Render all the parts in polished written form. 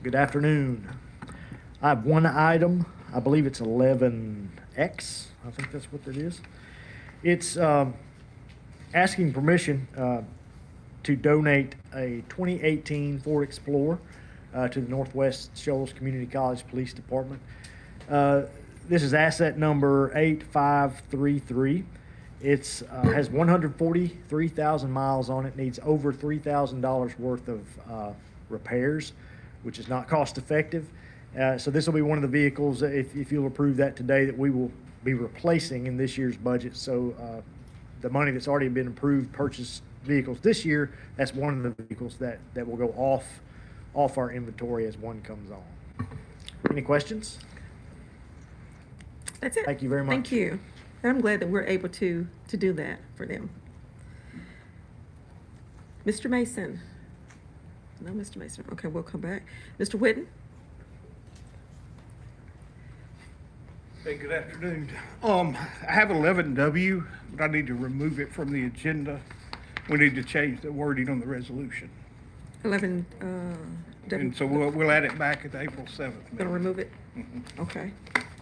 Good afternoon. I have one item. I believe it's 11X. I think that's what it is. It's asking permission to donate a 2018 Ford Explorer to the Northwest Shoals Community College Police Department. This is asset number 8533. It's has 143,000 miles on it, needs over $3,000 worth of repairs, which is not cost effective. So this will be one of the vehicles, if you'll approve that today, that we will be replacing in this year's budget. So the money that's already been approved, purchased vehicles this year, that's one of the vehicles that will go off our inventory as one comes on. Any questions? That's it. Thank you very much. Thank you. And I'm glad that we're able to do that for them. Mr. Mason. No, Mr. Mason. Okay, we'll come back. Mr. Whitten. Hey, good afternoon. I have 11W, but I need to remove it from the agenda. We need to change the wording on the resolution. 11, And so we'll add it back at the April 7th. Gonna meeting. remove it? Okay.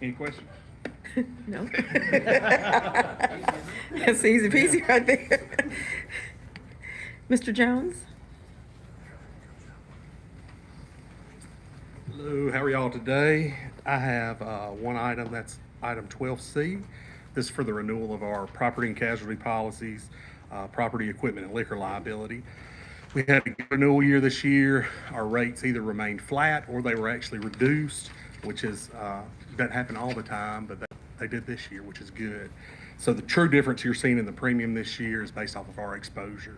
Any questions? No. That's easy peasy right there. Mr. Jones? Hello, how are y'all today? I have one item, that's item 12C. This is for the renewal of our property and casualty policies, property, equipment, and liquor liability. We had a good renewal year this year. Our rates either remained flat or they were actually reduced, which is, doesn't happen all the time, but they did this year, which is good. So the true difference you're seeing in the premium this year is based off of our exposure.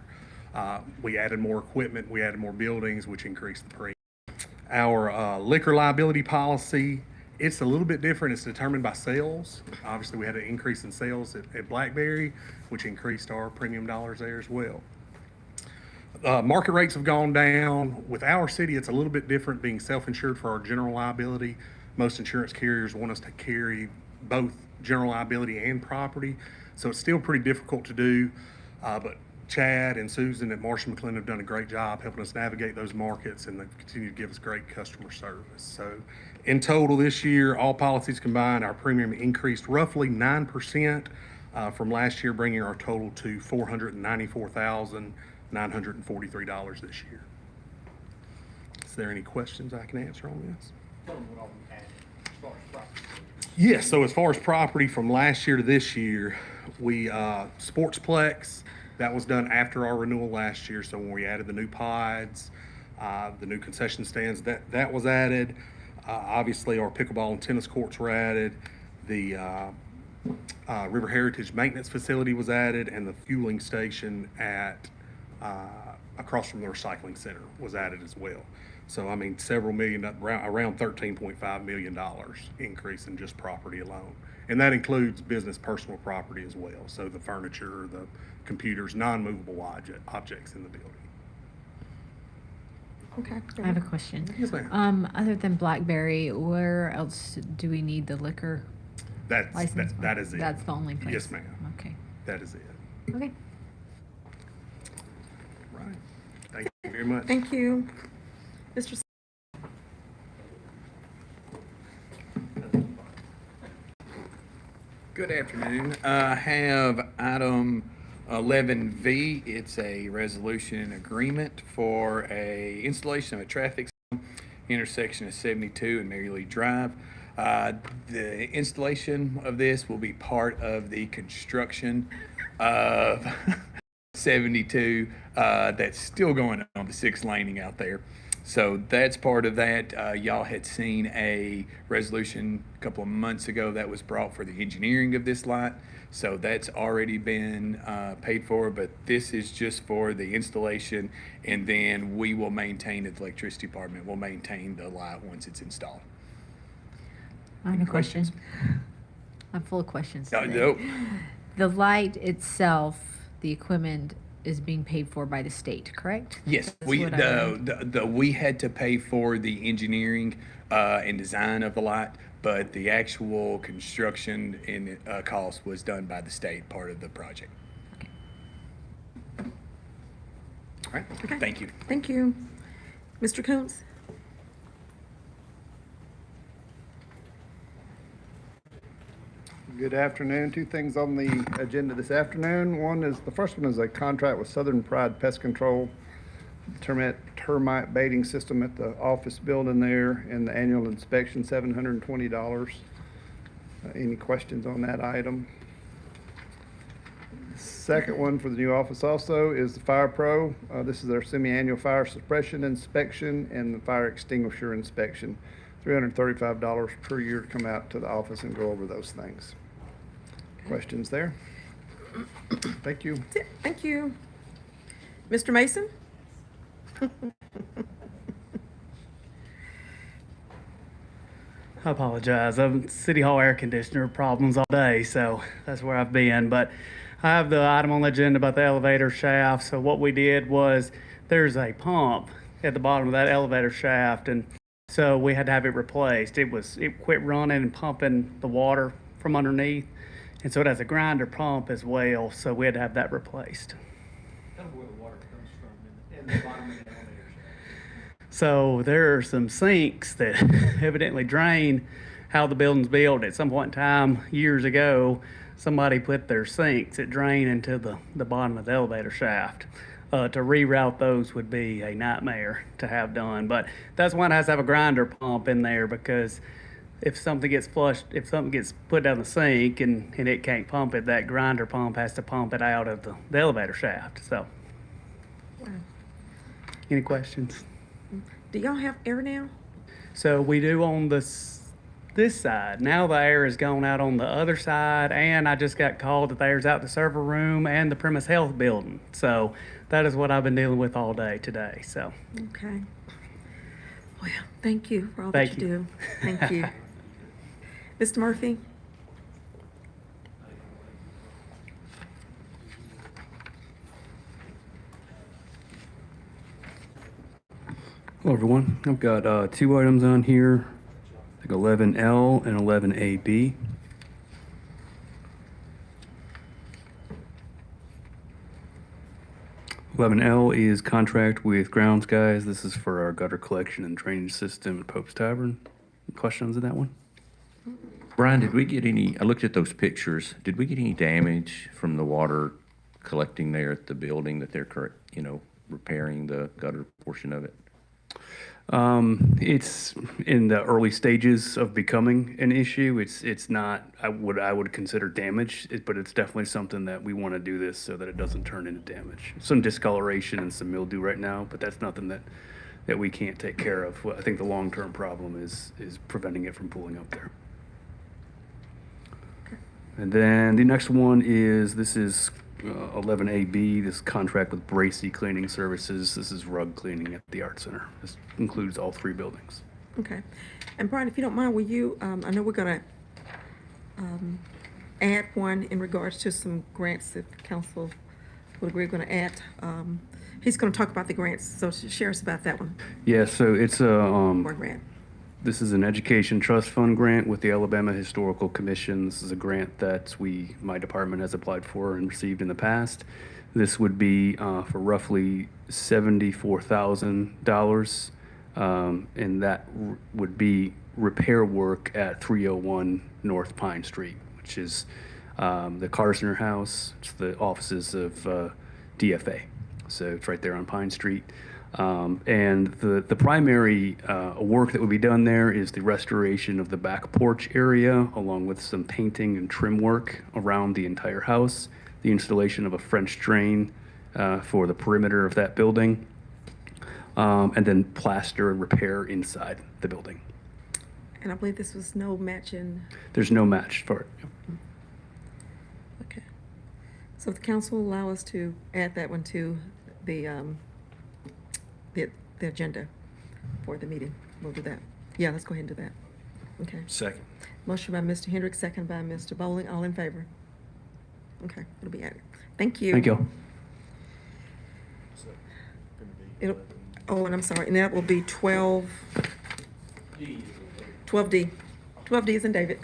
We added more equipment, we added more buildings, which increased the premium. Our liquor liability policy, it's a little bit different. It's determined by sales. Obviously, we had an increase in sales at Blackberry, which increased our premium dollars there as well. Market rates have gone down. With our city, it's a little bit different being self-insured for our general liability. Most insurance carriers want us to carry both general liability and property, so it's still pretty difficult to do, but Chad and Susan at Marsh & McLennan have done a great job helping us navigate those markets, and they've continued to give us great customer service. So in total this year, all policies combined, our premium increased roughly 9% from last year, bringing our total to $494,943 this year. Is there any questions I can answer on this? Yes, so as far as property from last year to this year, we, Sportsplex, that was done after our renewal last year. So when we added the new pods, the new concession stands, that was added. Obviously our pickleball and tennis courts were added. The River Heritage Maintenance Facility was added, and the fueling station at across from the recycling center was added as well. So I mean, several million, around $13.5 million increase in just property alone. And that includes business personal property as well. So the furniture, the computers, non-movable objects in the building. Okay. I have a question. Yes, ma'am. Other than Blackberry, where else do we need the liquor license? That is it. That's the only place? Yes, ma'am. Okay. That is it. Okay. Right. Thank you very much. Thank you. Mr. Good afternoon. I have item 11V. It's a resolution agreement for a installation of a traffic sign intersection of 72 and Mary Lee Drive. The installation of this will be part of the construction of 72 that's still going on, the 6 laning out there. So that's part of that. Y'all had seen a resolution a couple of months ago that was brought for the engineering of this light. So that's already been paid for, but this is just for the installation, and then we will maintain it, the electricity department will maintain the light once it's installed. I have Any a question. questions? I'm full of questions. No, today. no. The light itself, the equipment is being paid for by the state, correct? Yes, That's we what I read. we had to pay for the engineering and design of the light, but the actual construction and cost was done by the state, part of the project. Okay. All right. Okay. Thank you. Thank you. Mr. Coons? Good afternoon. Two things on the agenda this afternoon. The first one is a contract with Southern Pride Pest Control, termite baiting system at the office building there, and the annual inspection, $720. Any questions on that item? Second one for the new office also is the Fire Pro. This is their semi-annual fire suppression inspection and the fire extinguisher inspection. $335 per year to come out to the office and go over those things. Questions there? Thank you. That's it. Thank you. Mr. Mason? I apologize. I'm City Hall air conditioner problems all day, so that's where I've been. But I have the item on the agenda about the elevator shaft. So what we did was there's a pump at the bottom of that elevator shaft, and so we had to have it replaced. It quit running and pumping the water from underneath, and so it has a grinder pump as well. So we had to have that replaced. Tell me where the water comes from in the bottom of the elevator shaft. So there are some sinks that evidently drain how the building's built. At some point in time, years ago, somebody put their sinks that drain into the bottom of the elevator shaft. To reroute those would be a nightmare to have done. But that's why it has to have a grinder pump in there, because if something gets flushed, if something gets put down the sink and it can't pump it, that grinder pump has to pump it out of the elevator shaft. So, any questions? Do y'all have air now? So we do on this side. Now the air is going out on the other side, and I just got called that the air's out the server room and the premise health building. So that is what I've been dealing with all day today. So Okay. Well, thank you for all that Thank you you. do. Thank you. Mr. Murphy? Hello, everyone. I've got two items on here, like 11L and 11AB. (11L) is contract with Grounds Guys. This is for our gutter collection and drainage system at Pope's Tavern. Questions on that one? Brian, did we get any, I looked at those pictures, did we get any damage from the water collecting there at the building that they're repairing the gutter portion of it? It's in the early stages of becoming an issue. It's not I would consider damage, but it's definitely something that we want to do this so that it doesn't turn into damage. Some discoloration and some mildew right now, but that's nothing that we can't take care of. I think the long-term problem is preventing it from pooling up there. And then the next one is 11AB, this contract with Bracy Cleaning Services. This is rug cleaning at the Art Center. This includes all three buildings. Okay. And Brian, if you don't mind, will you, I know we're gonna add one in regards to some grants if the council would agree, we're gonna add, he's gonna talk about the grants, so share us about that one, Yeah, so it's one grant. this is an education trust fund grant with the Alabama Historical Commission. This is a grant that my department has applied for and received in the past. This would be for roughly $74,000, and that would be repair work at 301 North Pine Street, which is the Karsner House. It's the offices of DFA. So it's right there on Pine Street. And the primary work that would be done there is the restoration of the back porch area, along with some painting and trim work around the entire house, the installation of a French drain for the perimeter of that building, and then plaster and repair inside the building. And I believe this was no matching. There's no match for it. Okay. So if the council will allow us to add that one to the agenda for the meeting, we'll do that. Yeah, let's go ahead and do that. Okay. Second. Motion by Mr. Hendricks, second by Mr. Bowling, all in favor? Okay, it'll be added. Thank you. Thank you. Oh, and I'm sorry, and that will be 12. 12D. 12D is in David.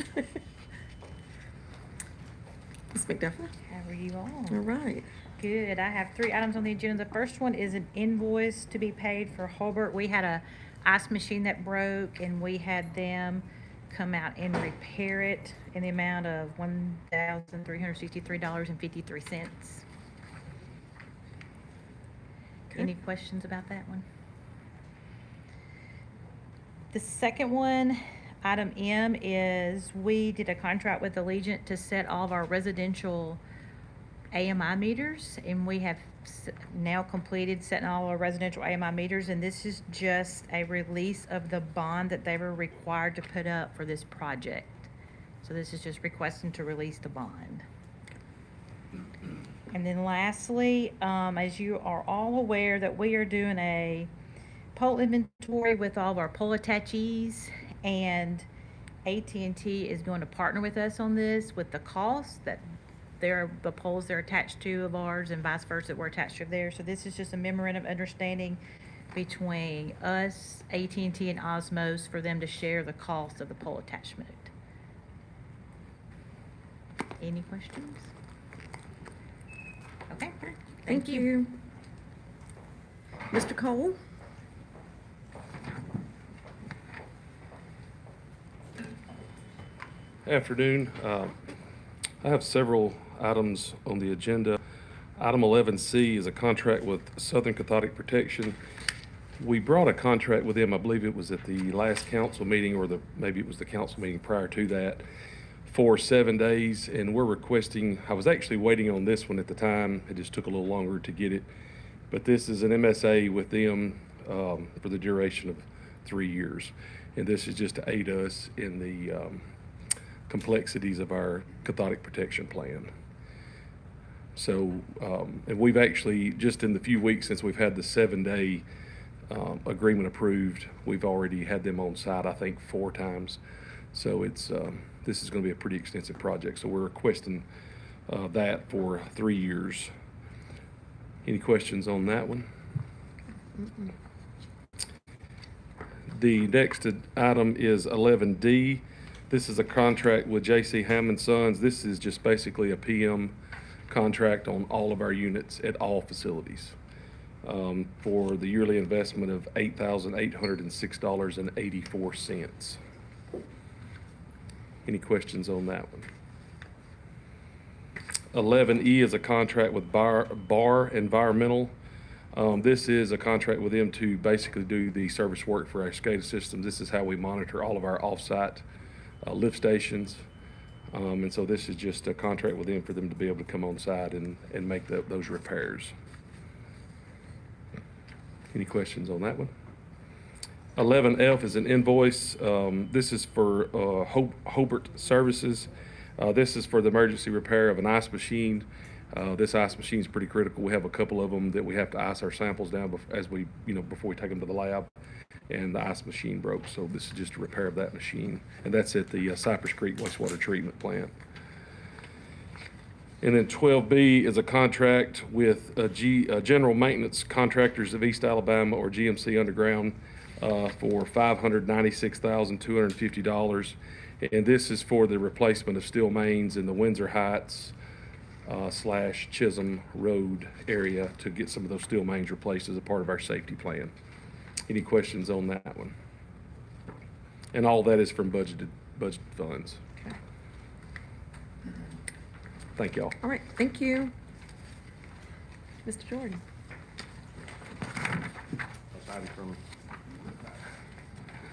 Ms. McDuffie? How are you all? All right. Good. I have three items on the agenda. The first one is an invoice to be paid for Hobart. We had a ice machine that broke, and we had them come out and repair it in the amount of $1,363.53. Any questions about that one? The second one, item M, is we did a contract with Allegiant to set all of our residential AMI meters, and we have now completed setting all our residential AMI meters, and this is just a release of the bond that they were required to put up for this project. So this is just requesting to release the bond. And then lastly, as you are all aware, that we are doing a pole inventory with all of our pole attachees, and AT&T is going to partner with us on this with the cost that the poles they're attached to of ours and vice versa that we're attached to theirs. So this is just a memorandum of understanding between us, AT&T, and Osmos for them to share the cost of the pole attachment. Any questions? Okay, Thank you. Mr. Cole? Afternoon. I have several items on the agenda. Item 11C is a contract with Southern Cathodic Protection. We brought a contract with them, I believe it was at the last council meeting, or maybe it was the council meeting prior to that, for 7 days, and we're requesting, I was actually waiting on this one at the time, it just took a little longer to get it, but this is an MSA with them for the duration of 3 years, and this is just to aid us in the complexities of our cathodic protection plan. So, and we've actually, just in the few weeks since we've had the 7-day agreement approved, we've already had them on site, I think 4 times. So it's, this is going to be a pretty extensive project. So we're requesting that for 3 years. Any questions on that one? The next item is 11D. This is a contract with J.C. Hammond Sons. This is just basically a PM contract on all of our units at all facilities for the yearly investment of $8,806.84. Any questions on that one? 11E is a contract with Bar Environmental. This is a contract with them to basically do the service work for our SCADA systems. This is how we monitor all of our off-site lift stations. And so this is just a contract with them for them to be able to come on site and make those repairs. Any questions on that one? 11F is an invoice. This is for Hobart Services. This is for the emergency repair of an ice machine. This ice machine is pretty critical. We have a couple of them that we have to ice our samples down before we take them to the lab, and the ice machine broke. So this is just a repair of that machine, and that's at the Cypress Creek wastewater treatment plant. And then 12B is a contract with General Maintenance Contractors of East Alabama, or GMC Underground, for $596,250. And this is for the replacement of steel mains in the Windsor Heights / Chisholm Road area to get some of those steel mains replaced as a part of our safety plan. Any questions on that one? And all that is from budget funds. Okay. Thank y'all. All right, thank you. Mr. Jordan?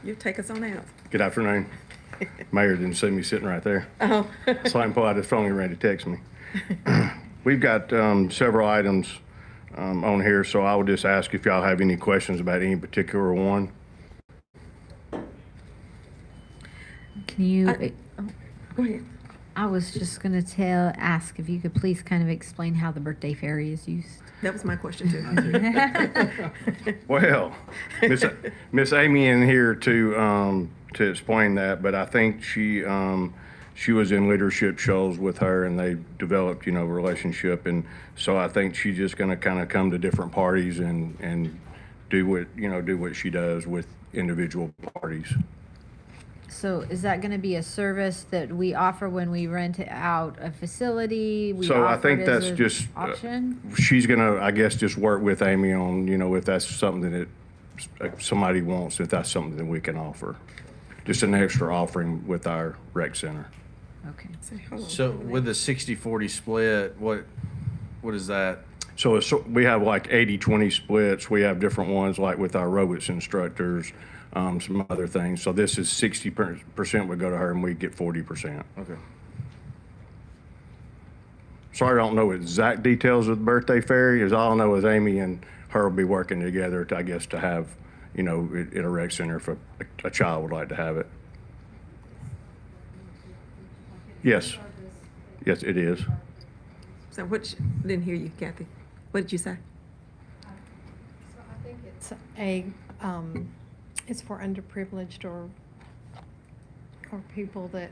You take us on out. Good afternoon. Mayor didn't see me sitting right there. Oh. So I can pull out his phone and ready to text me. We've got several items on here, so I would just ask if y'all have any questions about any particular one. Can you, Go ahead. I was just gonna ask if you could please kind of explain how the birthday fairy is used. That was my question too. Well, Miss Amy in here to explain that, but I think she was in leadership shows with her, and they developed, a relationship, and so I think she's just going to kind of come to different parties and do what she does with individual parties. So is that gonna be a service that we offer when we rent out a facility? We So I offer think it as that's an just option? she's gonna, I guess, just work with Amy on, if that's something that somebody wants, if that's something that we can offer. just an extra offering with our rec center. Okay. Say, hold on. So with the 60-40 split, what is that? So we have like 80-20 splits. We have different ones like with our aerobics instructors, some other things. So this is 60% would go to her and we get 40%. Okay. Sorry, I don't know exact details of the birthday fairy. Is all I know is Amy and her will be working together to, I guess, to have, you know, at a rec center if a child would like to have it. Yes. Yes, it is. So didn't hear you, Kathy. What did you say? So I think it's for underprivileged or people that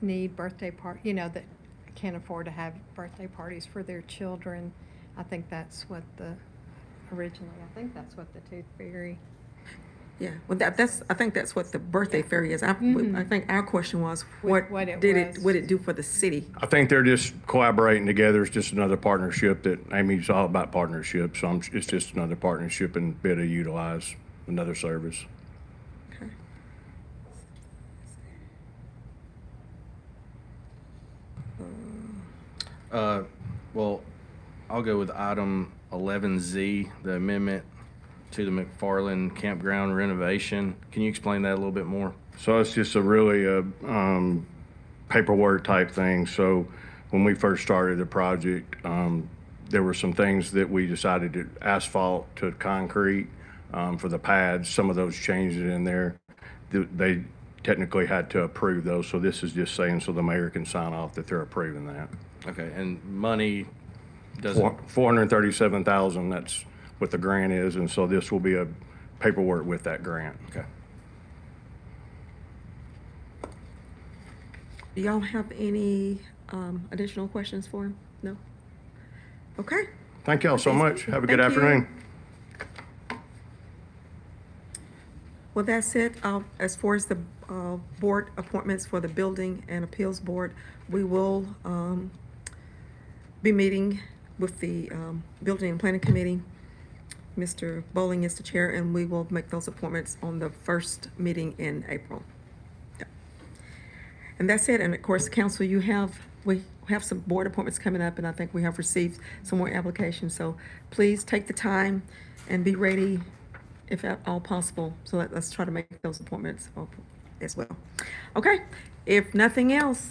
need birthday that can't afford to have birthday parties for their children. I think that's what the Tooth Fairy. Yeah, well, I think that's what the birthday fairy is. I think our question was, what What it would was. it do for the city? I think they're just collaborating together. It's just another partnership that Amy's all about partnerships. So it's just another partnership and bit to utilize another service. Okay. Well, I'll go with item 11Z, the amendment to the McFarland campground renovation. Can you explain that a little bit more? So it's just a really paperwork type thing. So when we first started the project, there were some things that we decided to asphalt to concrete for the pads. Some of those changes in there, they technically had to approve those. So this is just saying so the mayor can sign off that they're approving that. Okay, and money doesn't, $437,000, that's what the grant is. And so this will be a paperwork with that grant. okay. Do y'all have any additional questions for him? No? Okay. Thank y'all so much. Have a good Thank you. afternoon. Well, that's it. As far as the board appointments for the Building and Appeals Board, we will be meeting with the Building and Planning Committee. Mr. Bowling is the chair, and we will make those appointments on the first meeting in April. Yeah. And that's it. And of course, council, we have some board appointments coming up, and I think we have received some more applications. So please take the time and be ready if at all possible. So let's try to make those appointments as well. Okay, if nothing else,